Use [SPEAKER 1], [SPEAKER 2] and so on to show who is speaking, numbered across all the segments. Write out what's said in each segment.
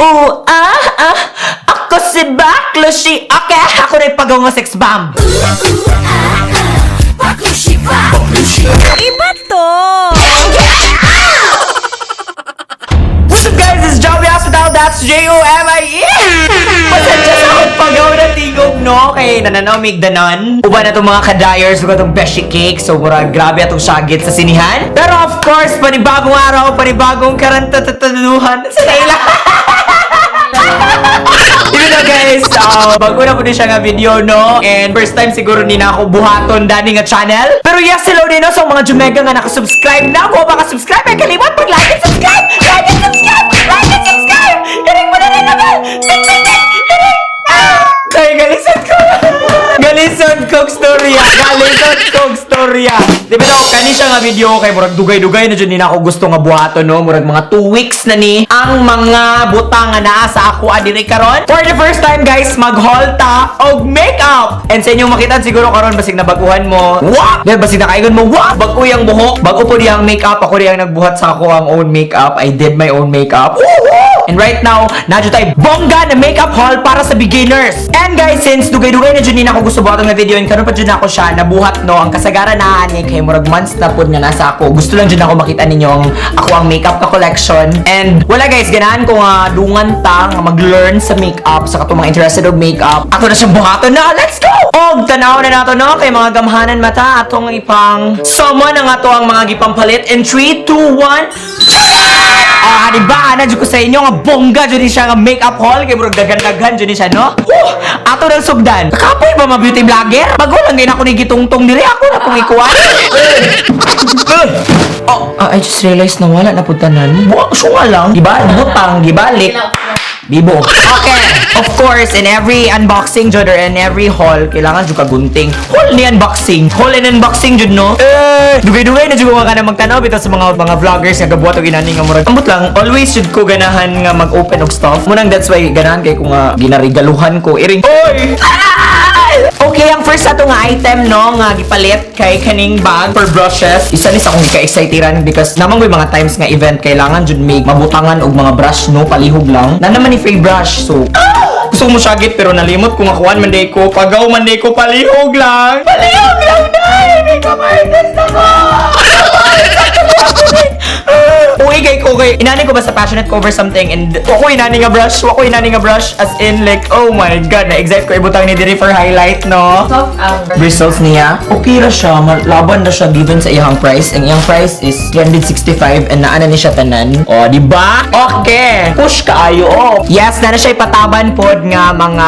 [SPEAKER 1] Ako si Baklushi. Okay, ako na ipagaw nga sex bomb.
[SPEAKER 2] Iba to!
[SPEAKER 1] What's up guys, it's Joey Hospital, that's J-O-M-I-E. Pasensya sa akong pagaw na tigog, no? Kay nananamig danan. Uba na itong mga ka-dyers, uba itong beshi cake. So, mura grabe atong syagit sa sinihan. Pero of course, panibagong araw, panibagong karantatanuhan sa naila. Yun na guys, bago na po din siya nga video, no? And first time siguro ni na ako buhaton dani nga channel. Pero yes, hello din, no? So mga Jumega nga nakasubscribe na. Kung baka subscribe, ay kalimot mag-like and subscribe! Like and subscribe! Like and subscribe! Iring mo na rin naman! Ting, ting, ting! Iring! Ay, galisod ko! Galisod kong storya! Galisod kong storya! Di ba daw, kani siya nga video kay murag dugay-dugay na dyan din ako gusto nga buhaton, no? Murag mga 2 weeks na ni ang mga butang nga naa sa ako adiri karon. For the first time, guys, mag-haul ta og makeup! And sa inyong makita siguro karon basig na baguhan mo. Wah! Dahil basig na kaigon mo, wah! Bago yung buhok, bago po diyang makeup, ako diyang nagbuhat sa ako ang own makeup. I did my own makeup. Woo! And right now, nadyo tayo bongga na makeup haul para sa beginners. And guys, since dugay-dugay na dyan din ako gusto buhatong na video, and karon pa dyan ako siya nabuhat, no? Ang kasagaran na ni kay murag months na po nga nasa ako. Gusto lang dyan ako makita ninyo ako ang makeup na collection. And wala guys, ganahan ko nga dungan ta nga mag-learn sa makeup sa katong mga interested og makeup. Ato na siyang buhaton na. Let's go! Og tanaw na nato, no? Kay mga gamhanan mata atong ipang summon ang ato ang mga gipampalit in 3, 2, 1. Diba? Nadyo ko sa inyo nga bongga dyan siya nga makeup haul. Kaya murag dagan-dagan dyan siya, no? Ato ng sugdan. Kapoy ba mga beauty vlogger? Bago lang ganyan ako ni gitungtong diri. Ako na pong ikuwan. I just realized na wala na puntanan. Sunga lang. Diba? Butang, gibalik. Bibo. Okay. Of course, in every unboxing jud or in every haul, kailangan jud ka gunting. Haul ni unboxing. Haul and unboxing jud, no? Dugay-dugay na jud ko ka na magtanaw bitaw sa mga vloggers nga gabuhat og inani nga murag. Ambot lang, always jud ko ganahan nga mag-open og stuff. Munang that's why ganahan kay ko nga ginarigaluhan ko. Iring. Oy! Okay, ang first ato nga item, no, nga gipalit kay kaning bag for brushes. Isa ni sa akong ka-exciteran because namang may mga times nga event kailangan jud may mabutangan og mga brush, no, palihog lang. Na naman ni free brush. So, gusto mo syagit pero nalimot ko nga kuan man day ko. Pagaw man day ko, palihog lang. Palihog lang dai. May kamartes ako. Uy, kay ko kay inani ko ba sa passionate ko over something and wako inani nga brush, as in like oh my god, na-excite ko ibutang ni diri for highlight, no?
[SPEAKER 2] Soft ang
[SPEAKER 1] Results niya, okay ra siya, laban na siya given sa iyang price. Ang iyang price is 365 and naana ni siya tanan. O, di ba? Okay. Push kaayo. Oh. Yes, na siya ipataban pod nga mga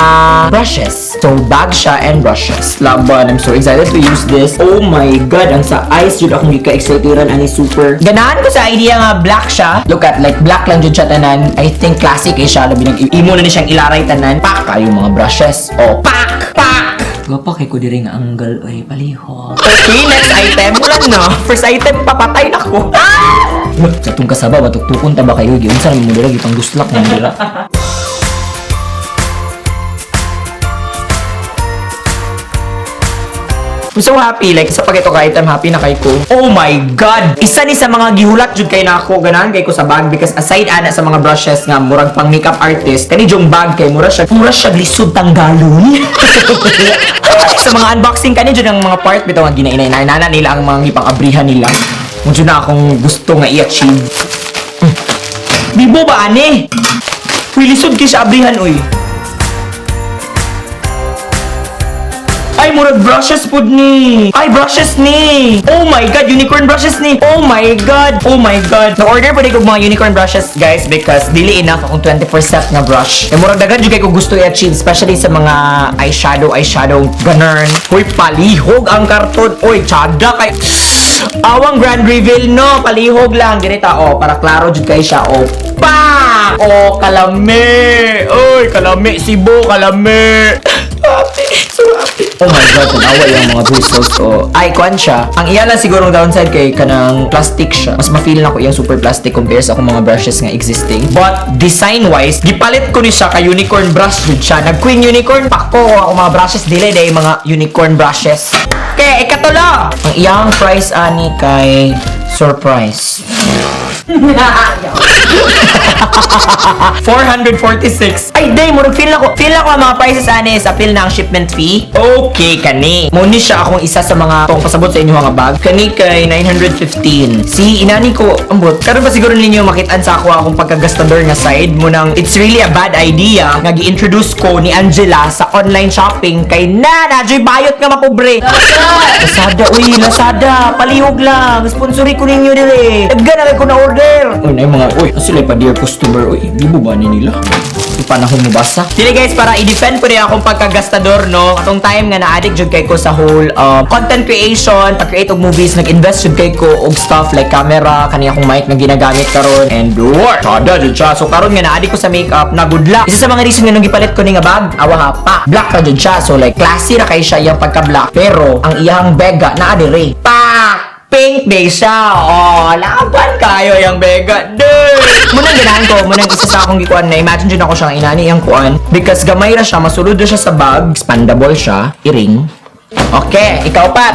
[SPEAKER 1] brushes. So, bag siya and brushes. Laban. I'm so excited to use this. Oh my god, ang sa eyes jud akong gika-exciteran ani super. Ganahan ko sa idea nga black siya. Look at like black lang jud siya tanan. I think classic eh siya, labi nang imo na ni siyang ilaray tanan. Pak kayo mga brushes. Oh, pak. Gapa kay ko diri nga anggal ay paliho. Okay, next item. Wala na. First item, papatay na ko. Sa itong kasaba, batuktukon ta ba kayo? Giyon sa namin mo dira, gitang guslak na dira. I'm so happy, like sa pag ito ka item, happy na kay ko. Oh my god! Isa ni sa mga gihulat jud kay nako ganahan kay ko sa bag because aside ana sa mga brushes nga murag pang makeup artist, kani jong bag kay mura siya lisod tanggalon. Sa mga unboxing kani jud ang mga part bitaw nga ginainana nila ang mga ipang-abrihan nila. Mo jud na akong gusto nga i-achieve. Bibo ba ani? Uy, lisod kay sa abrihan oy. Ay, murag brushes pod ni. Ay, brushes ni. Oh my god, unicorn brushes ni. Oh my god. Oh my god. Na-order po din ko mga unicorn brushes, guys, because dili enough akong 24 set na brush. E murag dagan jud kay ko gusto i-achieve, especially sa mga eyeshadow, ganern. Hoy, palihog ang karton. Oy, tsada kay awang grand reveal, no. Palihog lang direta, oh, para klaro jud kay siya, oh. Pa! Oh, kalame. Oy, kalame, sibo, kalame. Happy. So happy. Oh my god, tanawa yung mga bristles ko. Ay, kwan siya. Ang iya lang sigurong downside kay kanang plastic siya. Mas ma-feel na ko yung super plastic compared sa akong mga brushes nga existing. But, design-wise, gipalit ko ni siya ka unicorn brush jud siya. Nag-queen unicorn pa ko ako mga brushes. Dili day mga unicorn brushes. Okay, ikatulo! Ang iyang price ani kay surprise. 446. Ay, day, murag feel ako ang mga prices ani sa appeal na ang shipment fee. Okay, kani. Muni siya akong isa sa mga tong pasabot sa inyo nga bag. Kani kay 915. Si inani ko, ambot. Karon ba siguro ninyo makitaan sa ako akong pagkagastador nga side mo nang it's really a bad idea nga gi-introduce ko ni Angela sa online shopping kay nadyoy bayot nga mapobre. Lazada, uy, Lazada, palihog lang. Sponsori ko ninyo dire. Daggan na kay ko na order. Uy, na mga, uy, sila pa dear customer, uy, di mo ba ni nila? Di panahon mo basa. Dili guys, para i-defend ko rin akong pagkagastador, no? Atong time nga na-addict jud kay ko sa whole content creation, pag-create og movies, nag-invest jud kay ko og stuff like camera, kani akong mic na ginagamit karon and war. Sada jud siya. So karon nga na-addict ko sa makeup na good luck. Isa sa mga reason nga nung gipalit ko ni nga bag, awa nga pa. Black pa jud siya. So like classy ra kay siya iyang pagka-black. Pero ang iyang bega na adire. Pak! Pink day siya. Oh, laban kayo yung bega. Munang ganahan ko, munang isa sa akong gikuan na imagine dyan ako siyang inani yung kuan. Because gamay ra siya, masulod na siya sa bag, expandable siya, iring. Okay, ikaw pa.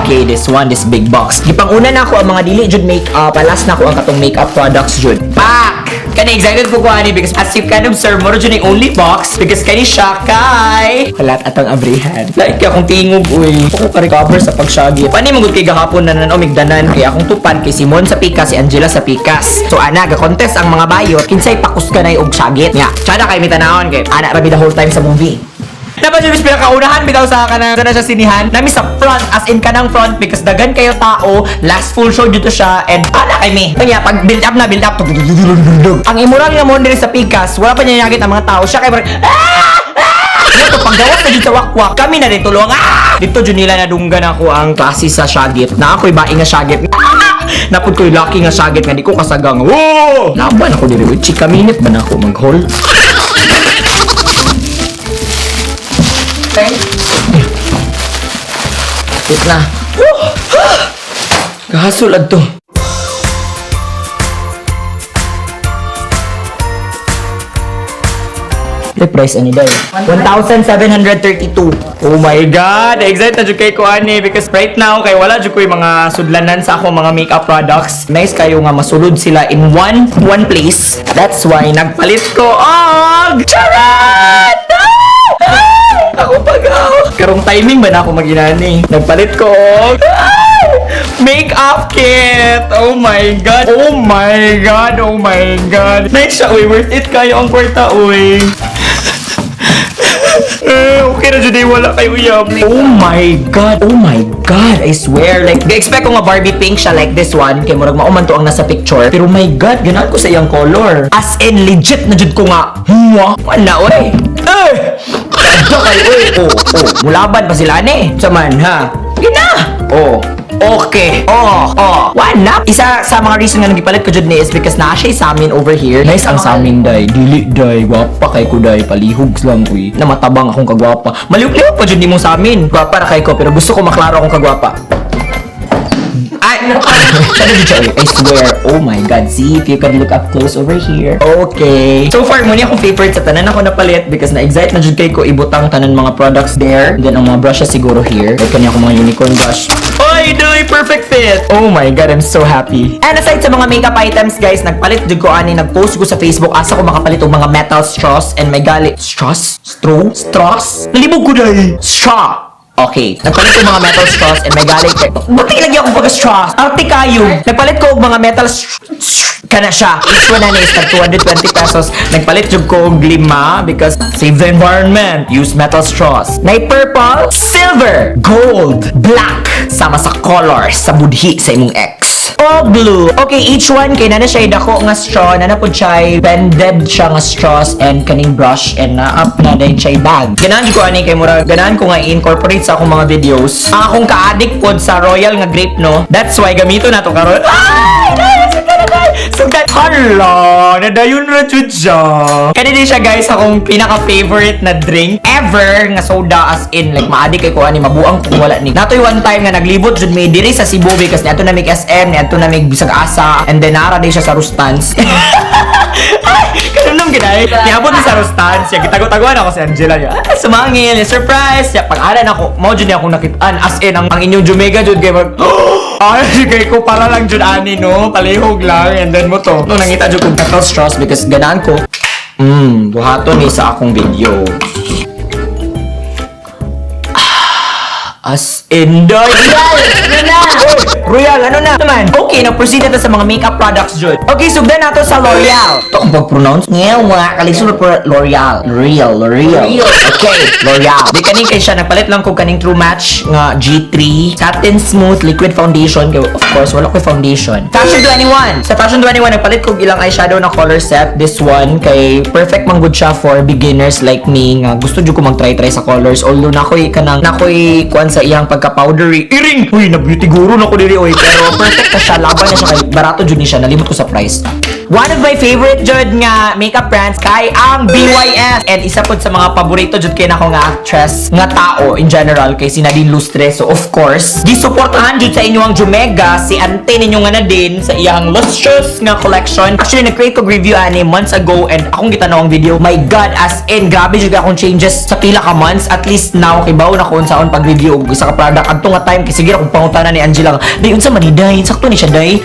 [SPEAKER 1] Okay, this big box. Gipanguna na ako ang mga dili jud makeup, palas na ako ang katong makeup products jud. Kani excited po ko ani because as you can observe, moro jud yung only box because kani siya kay kalat atang abrihan. Like akong tingog uy. Ako ka-recover sa pagsyagi. Pani mangud kay gahapon na nanomigdanan kay akong tupan kay Simon sa Pikas, si Angela sa Pikas. So ana ga-contest ang mga bayot kinsay pakus kanay og syagit. Nya, tsada kay mitanahon kay ana ra the whole time sa movie. Dapat yung pinakaunahan bitaw sa kanang sana siya sinihan nami sa front as in kanang front because dagan kayo tao last full show dito siya and ana kay me kanya pag build up ang immoral nga mo diri sa Pikas wala pa niya yagit ang mga tao siya kay ito paggawas na dito sa wakwak kami na rin tulong dito dyan nila nadunggan ako ang klase sa syagit na ako'y baing nga syagit napod ko'y lucky nga syagit nga di ko kasagang laban ako diri chika minute ba na ako mag-haul. Okay. Wait na. Kahasol adto. The price ani day? 1,732. Oh my god! Excited na jud kay ko ani because right now kay wala jud ko'y mga sudlanan sa ako mga makeup products. Nice kayo nga masulod sila in one place. That's why nagpalit ko og charan! Ako pagaw. Karong timing ba na ako maginani? Nagpalit ko og makeup kit. Oh my god. Oh my god. Oh my god. Nice siya. Uy, worth it kayo ang kwarta. Uy. Okay na dyan wala kayo uyab. Oh my god. Oh my god. I swear. Like, expect ko nga Barbie pink siya like this one. Kaya murag mauman to ang nasa picture. Pero my god, ganahan ko sa iyang color. As in, legit na dyan ko nga. Wala, uy. Kadto kayo, uy. Mulaban pa sila ni. Saman, ha? Gina. Okay. Wala. Isa sa mga reason nga nagipalit ko dyan ni is because na siya sa amin over here. Nice ang sa amin, day. Dili, day. Gwapa kay ko, day. Palihog lang, uy. Na matabang akong kagwapa. Maliw-liw pa dyan di mo sa amin. Gwapa na kay ko, pero gusto ko maklaro akong kagwapa. I swear. Oh my god. See, if you can look up close over here. Okay. So far, muna akong favorite sa tanan ako napalit because na-excite na jud kay ko ibutang tanan mga products there. Then, ang mga brushes siguro here. Like, kanya akong mga unicorn brush. Oy, doy! Perfect fit! Oh my god, I'm so happy. And aside sa mga makeup items, guys, nagpalit jud ko ani, nag-post ko sa Facebook asa ko makapalit og mga metal straws and may gali. Straws? Straws? Nalibog ko dahil. Straw! Okay, nagpalit ko mga metal straws and may galing buti lagi ako pagka-straws. Arte kayo. Nagpalit ko mga metal kana siya. Each one na is tag 220 pesos. Nagpalit jud ko og 5 because save the environment. Use metal straws. Nay purple, silver, gold, black sama sa color sa budhi sa imong ex. O blue. Okay, each one kay nana siya dako nga straw, nana pud siya bended siya nga straws and kaning brush and na-up na din siya bag. Ganahan ko ani kay mura ganahan ko nga i-incorporate sa akong mga videos. Ang akong ka-addict pod sa royal nga grape, no? That's why gamito na to karon. So that hala, nadayon na jud siya. Kani din siya guys akong pinaka-favorite na drink ever nga soda as in like ma-addict kay ko ani mabuang kung wala ni. Natoy one time nga naglibot jud mi diri sa Cebu because niadto na mig SM, niadto na mig bisag asa and then nara din siya sa Rustans. Kanunong ginay. Niabot ni sa Rustans, ya gitago-taguan ako si Angela niya. Sumangil, surprise. Ya pag-alan ako, mo jud niya akong nakitaan as in ang inyong Jumega jud kay mag Ay, kay ko para lang jud ani no, palihog lang and then mo to. Nung nangita jud kong tatal straws because ganaan ko. Buhaton ni sa akong video. As in the Royal, ano na naman? Okay, na-proceed na to sa mga makeup products, Jud. Okay, sugdan nato sa L'Oreal. Ito kung pag-pronounce niya, mga kalisunod po L'Oreal. L'Oreal. Okay, L'Oreal. Di kaning kay siya, nagpalit lang ko kaning True Match nga G3 Satin Smooth Liquid Foundation. Kaya, of course, wala ko foundation. Fashion 21. Sa Fashion 21, nagpalit ko ilang eyeshadow na color set. This one, kay perfect man good siya for beginners like me nga gusto jud ko mag-try sa colors. Although nakoy kuan sa iyang pagka-powdery. Iring! Uy, na-beauty guru na ko diri, oy. Pero perfect na siya. Laban na siya kay barato jud ni siya. Nalimot ko sa price. One of my favorite jud nga makeup brands kay ang BYS. And isa pod sa mga paborito jud kay nako nga actress nga tao in general kay si Nadine Lustre. So of course, gisuportahan jud sa inyo ang Jumega si ante ninyo nga Nadine sa iyang lustrous nga collection. Actually, nag-create ko review ani months ago and akong gitanaw ang video. My God, as in grabe jud akong changes sa pila ka months. At least now kay bawo na ko unsaon pag-review og isa ka product adto nga time kay sige ra kung pangutana ni Angela. Day unsa man ni day? Sakto ni siya day.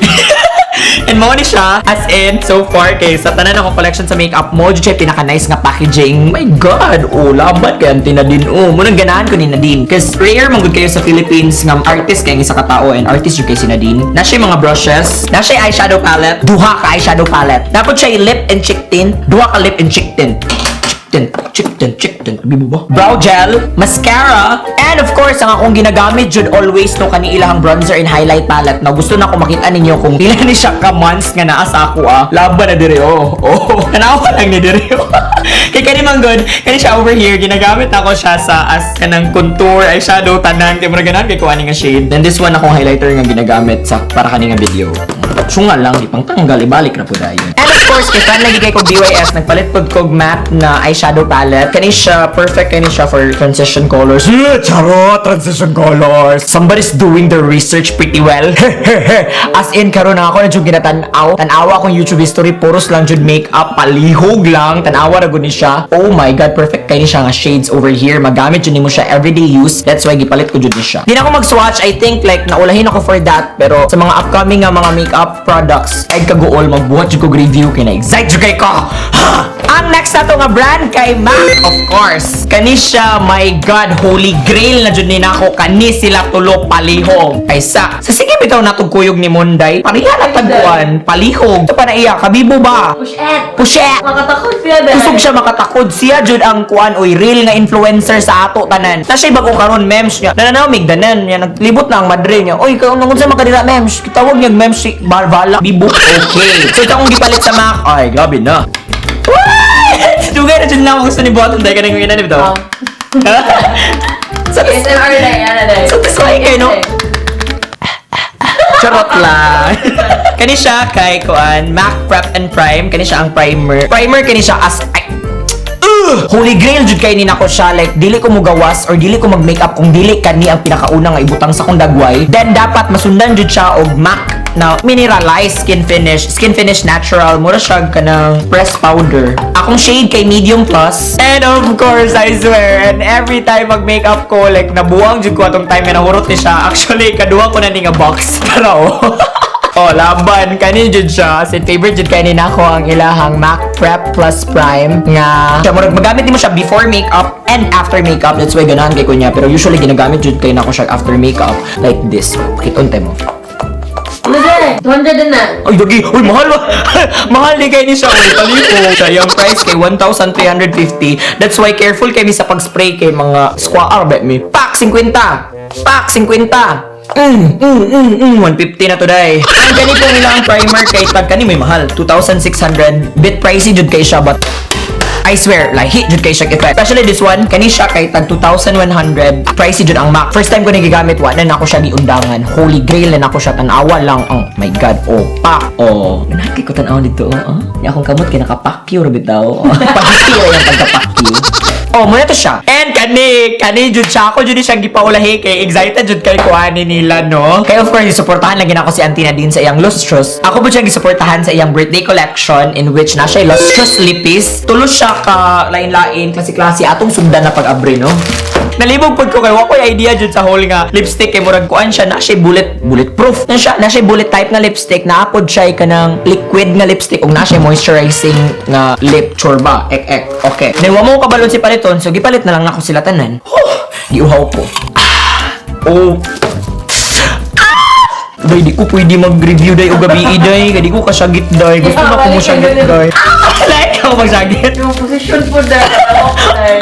[SPEAKER 1] And mo ni siya, as in, so far, kay sa tanan akong collection sa makeup mo, dyan siya pinaka-nice nga packaging. My God, laban kay Auntie Nadine. Munang ganahan ko ni Nadine. Cause rare man good kayo sa Philippines nga artist kay isa ka tao and artist yung kay si Nadine. Na siya mga brushes, na siya eyeshadow palette, duha ka eyeshadow palette. Dapat siya lip and cheek tint, duha ka lip and cheek tint. Cheek tint, bibo ba? Brow gel, mascara, and of course, ang akong ginagamit jud always no kani ilahang bronzer and highlight palette na gusto na ko makita ninyo kung pila ni siya ka months nga naa sa ako laban na diri tanawa lang ni diri kay kani man good kani siya over here ginagamit na ko siya sa as kanang contour eyeshadow tanan kay mura ganan kay ko ani nga shade. Then this one akong highlighter nga ginagamit sa para kani nga video. Sungal lang ipang tanggal ibalik na po dayon. And of course, kay fan lagi kay ko BYS nagpalit pod kog matte na eyeshadow palette. Kani siya perfect kani siya for transition colors. Charot, transition colors. Somebody's doing their research pretty well. As in karon na ako na jud ginatanaw. Tanawa akong YouTube history puros lang jud makeup palihog lang. Tanawa ra gud ni siya. Oh my God, perfect kani siya nga shades over here. Magamit jud nimo siya everyday use. That's why gipalit ko jud ni siya. Di na ako mag-swatch. I think like naulahin ako for that. Pero sa mga upcoming nga mga makeup products, ay kagool magbuhat jud ko review kay na excite jud kay ko. Ang next nato nga brand kay MAC, of course. Kani siya, my God, holy grail na jud ni nako. Kani sila tulo palihog. Ay sa sige bitaw natong kuyog ni Monday. Pariha na tagkuan, palihog. Ito pa na iya, kabibo ba? Pushet.
[SPEAKER 2] Makatakot siya dahil.
[SPEAKER 1] Kusog siya makatakod. Siya jud ang kuan oy real nga influencer sa ato tanan. Na siya bago karon memes niya. Nananaw migdanan niya naglibot na ang madre niya. Oy kaon nung sa makadira memes. Kitawag niya memes si Barbala bibo. Okay. So ito akong gipalit sa MAC. Ay, grabe na. Dugay na dyan lang ako gusto ni Bottom dahil ka nang inanib daw. So,
[SPEAKER 2] ASMR na yan.
[SPEAKER 1] so, tasway kayo, no? Charot lang. Kani siya kay kuan MAC Prep and Prime. Kani siya ang primer. Primer kani siya as holy grail jud kay ni nako siya like dili ko mo gawas or dili ko mag-makeup kung dili kani ang pinakauna nga ibutang sa kong dagway. Then dapat masundan jud siya og MAC na mineralized skin finish natural mura siya kanang press powder. Akong shade kay medium plus. And of course, I swear, and every time mag-makeup ko like nabuang jud ko atong time nga nahurot ni siya. Actually, kaduha ko na ni nga box pero laban kani jud siya. As in, favorite jud kani nako ang ilahang MAC Prep Plus Prime nga siya murag magamit nimo siya before makeup and after makeup. That's why ganahan kay ko niya. Pero usually ginagamit jud kay nako siya after makeup like this. Kiton mo.
[SPEAKER 2] Ano dyan? 200 din na.
[SPEAKER 1] Ay, dagi. Uy, mahal ba? Mahal ni kayo ni siya. Uy, talipog. Siya yung price kay 1,350. That's why careful kayo sa pag-spray kay mga squatter, bet me. Pak 50. Pak 50. 150 na today. Ang ganitong ilang primer kay tag kani may mahal. 2,600. Bit pricey jud kay siya but I swear, like, hit jud kay siya effect. Especially this one, kani siya kay tag 2,100. Pricey jud ang MAC. First time ko nagigamit, wa na nako siya giundangan. Holy grail na nako siya tanawa lang. Oh my God, pak. Nanaki ko tanaw dito. Ni akong kamot kay nakapakyo ra bitaw. Pagkira yung pagkapakyo. Muna to siya. And kani jud siya ako jud siyang gipaulahi kay excited jud kay kuhanin nila no. Kaya of course gisuportahan lagi na ako si Auntie Nadine sa iyang lustrous. Ako po siyang gisuportahan sa iyang birthday collection in which na siya lustrous lipis. Tulos siya ka lain-lain klase-klase atong sugdan na pag-abri no. Nalibog pod ko kay wa ko'y idea jud sa whole nga lipstick kay murag kuan siya na siya bulletproof. Na siya bullet type na lipstick na apod siya kanang liquid nga lipstick ug na siya moisturizing nga lip chorba. Okay. Then wa mo kabalon si paliton so gipalit na lang nako sila tanan. Giuhaw ko. Day, di ko pwede mag-review day o gabi day. Di ko kasyagit day. Gusto na ko mo syagit day. Like ako magsagit.
[SPEAKER 2] Yung position po dahil.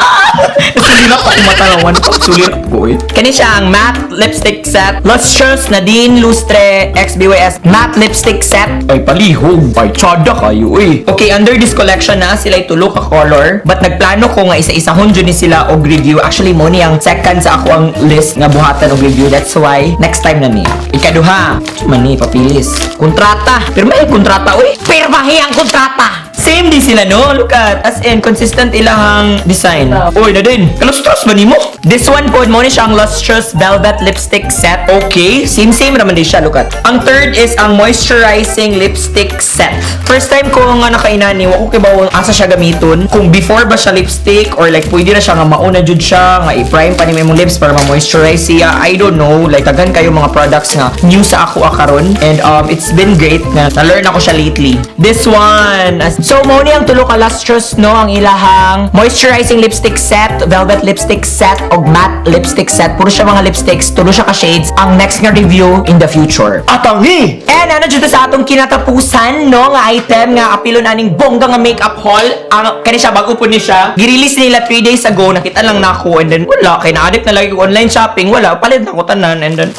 [SPEAKER 1] Sulit ako matalawan pag sulit ko eh. Kani siya ang matte lipstick set. Lustrous Nadine Lustre XBYS matte lipstick set. Ay palihog. Ay tsada kayo eh. Okay, under this collection na sila tulo ka color. But nagplano ko nga isa-isahon dyan ni sila og review. Actually mo ni ang second sa ako ang list nga buhatan og review. That's why next time na niya. Ikaduha. Mani papilis. Kontrata. Pirmahin kontrata uy. Pirmahin ang kontrata. Same din sila no. Look at as in consistent ilang design. Uy na din. Lustrous ba nimo? This one po mo ni siyang lustrous velvet lipstick set. Okay, same naman din siya. Look at. Ang third is ang moisturizing lipstick set. First time ko nga nakainani, wa ko kibaw asa siya gamiton. Kung before ba siya lipstick or like pwede na siya nga mauna jud siya nga i-prime pa ni mo lips para ma-moisturize siya. I don't know. Like tagan kayo mga products nga new sa ako karon and it's been great na na-learn ako siya lately. This one so mo ni ang tulo ka lustrous no ang ilahang moisturizing lipstick set, velvet lipstick set og matte lipstick set. Puro siya mga lipsticks, tulo siya ka shades. Ang next nga review in the future. Atangi! And ano dito sa atong kinatapusan no nga item nga apilo naning bongga nga makeup haul. Ang kani siya bago po ni siya. Gi-release nila 3 days ago. Nakita lang nako and then wala kay na-addict na lagi ko online shopping. Wala palit na ko tanan and then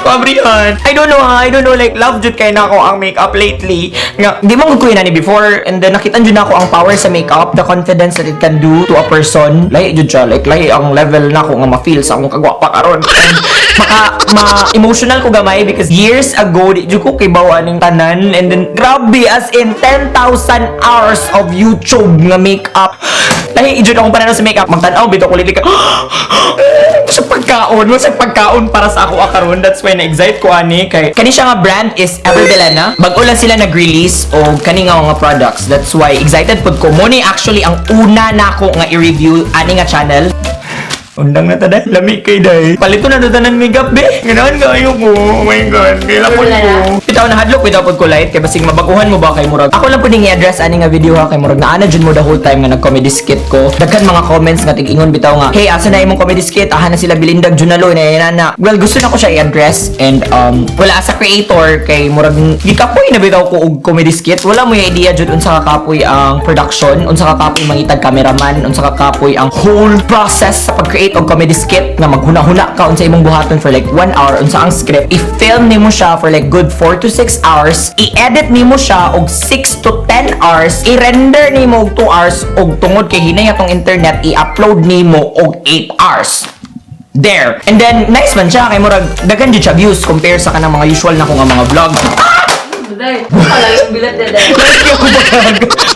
[SPEAKER 1] I don't know, like, love jud kay nako ang makeup lately. Nga, di mo ko ni before, and then nakita jud nako ang power sa makeup, the confidence that it can do to a person. Lahi jud siya, like, lahi ang level nako nga ma-feel sa akong kagwapa karon. And ma-emotional ko gamay because years ago, di jud ko kibawa ning tanan, and then, grabe, as in, 10,000 hours of YouTube nga makeup. Lahi jud akong pananaw sa makeup, magtanaw, bito ko lilik. Sa pagkaon para sa ako akaron. That's why na-excite ko ani kay kani siya nga brand is Everbelena. Bago lang sila nag-release o kani nga mga products. That's why excited pud ko. Mo ni actually ang una nako nga i-review ani nga channel. Undang na tada, lami kay day. Palito na tanan makeup be. Ganahan kayo ko. Oh my god, kailan po ko. Bitaw na hadlok bitaw pod ko light kay basig mabaguhan mo ba kay murag. Ako lang pud i-address ani nga video ha kay murag naana jud mo the whole time nga nag-comedy skit ko. Daghan mga comments nga tig-ingon bitaw nga, "Hey, asa na imong comedy skit? Aha na sila Bilindag Junaloy na." Well, gusto na ko siya i-address and wala sa creator kay murag gikapoy na bitaw ko og comedy skit. Wala mo yung idea jud unsa ka kapoy ang production, unsa ka kapoy mangitag cameraman, unsa ka kapoy ang whole process sa pag-create og comedy skit nga maghuna-huna ka unsa imong buhaton for like 1 hour unsa ang script i-film nimo siya for like good 4 to 6 hours i-edit nimo siya og 6 to 10 hours i-render nimo og 2 hours og tungod kay hinay atong internet i-upload nimo og 8 hours there and then nice man siya kay murag daghan jud siya views compare sa kanang mga usual na ko nga mga vlog.
[SPEAKER 2] Dahil, wala yung bilat na dahil.
[SPEAKER 1] Like ako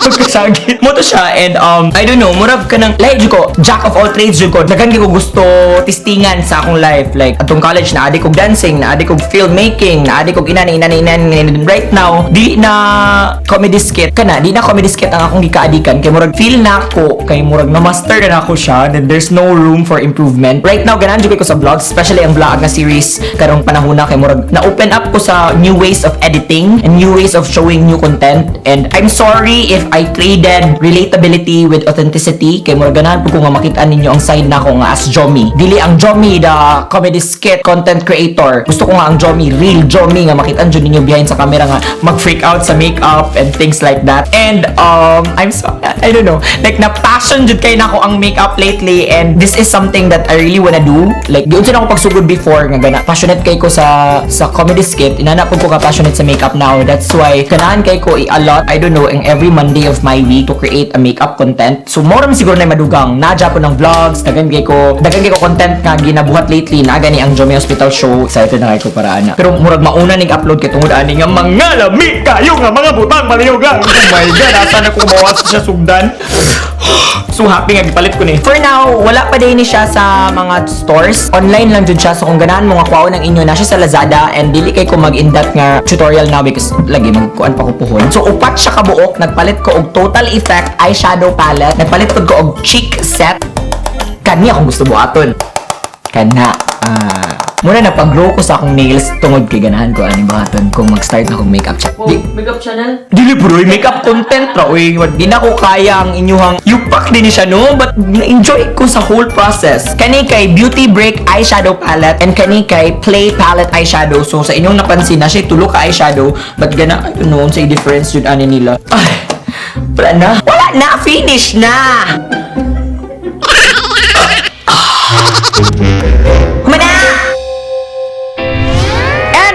[SPEAKER 1] magkasagit mo to siya and I don't know murag ka ng like jud ko jack of all trades jud ko daghan ko gusto testingan sa akong life like atong college na adi kog dancing na adi kog filmmaking na adi kog inani right now di na comedy skit kana di na comedy skit ang akong gikaadikan kay murag feel na ako kay murag na master na ako siya then there's no room for improvement right now ganan jud ko sa vlogs especially ang vlog na series karong panahon na kay murag na open up ko sa new ways of editing and new ways of showing new content and I'm sorry if I traded relatability with authenticity kay murag ganahan po ko nga makita ninyo ang side na ko nga as Jomi dili ang Jomi the comedy skit content creator gusto ko nga ang Jomi real Jomi nga makita jud ninyo behind sa camera nga mag-freak out sa makeup and things like that and I'm so I don't know like na passion jud kay nako ang makeup lately and this is something that I really wanna do like di unsa na ako pagsugod before nga gana passionate kay ko sa comedy skit inana po ko ka passionate sa makeup now that's why ganahan kay ko i-allot I don't know trying every Monday of my week to create a makeup content. So more siguro na madugang nadya po ng vlogs, dagan kay ko content nga ginabuhat lately na gani ang Jome Hospital show. Excited na kay ko para ana. Pero murag mauna ning upload kay tungod ani nga mga lami kayo nga mga butang maliyugan. Oh my god, asa na ko mawas siya sugdan. So happy nga gipalit ko ni. For now, wala pa din ni siya sa mga stores. Online lang jud siya. So kung ganahan mo nga kuhaon ng inyo na siya sa Lazada and dili kay ko mag-in-depth nga tutorial now because lagi magkuan pa ko puhon. So upat siya kabuok, nagpalit ko og Total Effect eyeshadow palette, nagpalit ko og cheek set. Kani akong gusto buhaton. Kana muna napag-grow ko sa akong nails tungod kay ganahan ko ani buhaton kung mag-start na akong makeup check.
[SPEAKER 2] Oh, makeup channel.
[SPEAKER 1] Dili bro, makeup content ra. Uy, di na ko kaya ang inyuhang yupak din siya no, but na-enjoy ko sa whole process. Kani kay Beauty Break eyeshadow palette and kani kay Play palette eyeshadow. So sa inyong napansin na siya tulo ka eyeshadow, but gana I don't know say difference jud ani nila. Ay, wala na, finish na. Humana!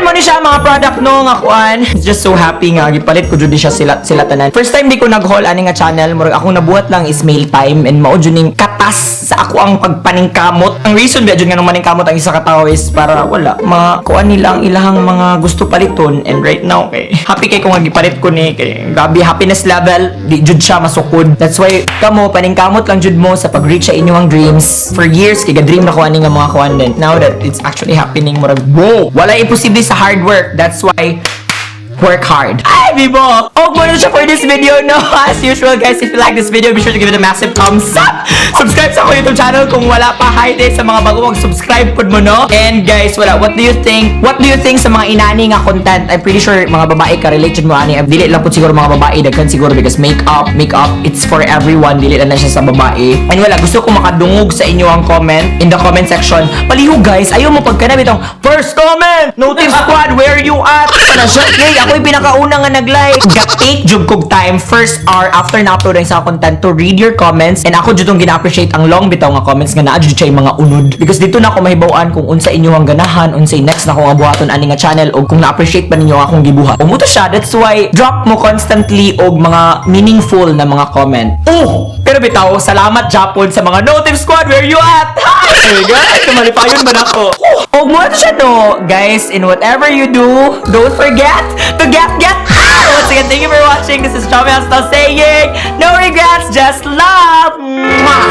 [SPEAKER 1] Mo ni siya mga product no nga kuan. Just so happy nga gipalit ko jud ni siya sila tanan. First time di ko nag-haul ani nga channel, murag akong nabuhat lang is mail time and mao jud ning katas sa ako ang pagpaningkamot. Ang reason ba jud nga nang maningkamot ang isa ka tawo is para wala makuan nila ang ilahang mga gusto paliton, and right now kay happy kay ko nga gipalit ko ni kay grabe happiness level di jud siya masukod. That's why kamo paningkamot lang jud mo sa pag-reach sa inyong dreams. For years kay ga-dream na ko ani nga mga kuan din. Now that it's actually happening, murag wow, wala imposible sa hard work. That's why work hard. Ay, Bibo! Og mo na siya for this video, no? As usual, guys, if you like this video, be sure to give it a massive thumbs up. Subscribe sa akong YouTube channel kung wala pa. Hi day sa mga bago, mag-subscribe po mo, no? And guys, wala, what do you think? What do you think sa mga inani nga content? I'm pretty sure mga babae ka related mo, ani. Dili lang po siguro mga babae, daghan siguro because makeup, it's for everyone. Dili lang na siya sa babae. And wala, gusto ko makadungog sa inyo ang comment in the comment section. Palihog, guys, ayaw mo pagkanab itong first comment! Notice squad, where you at? Ano siya? Yay, ako'y pinakauna nga nag-like. Gatake jud kog time first hour after na-upload ang sa content to read your comments, and ako jud tong gina-appreciate ang long bitaw nga comments nga naa jud siya mga unod because dito na ako mahibaw-an kung unsa inyo ang ganahan, unsay next na ko nga buhaton ani nga channel, o kung na-appreciate ba ninyo akong gibuhat. Umuto siya, that's why drop mo constantly og mga meaningful na mga comment. Oh, pero bitaw, salamat Japon sa mga Notif Squad, where you at? Hi! Oh my God, kumalipayon ba na ako? Og mo siya no, guys, in whatever you do, don't forget to get out! Once again, thank you for watching. This is Chome Hasta saying, no regrets, just love! Mwah!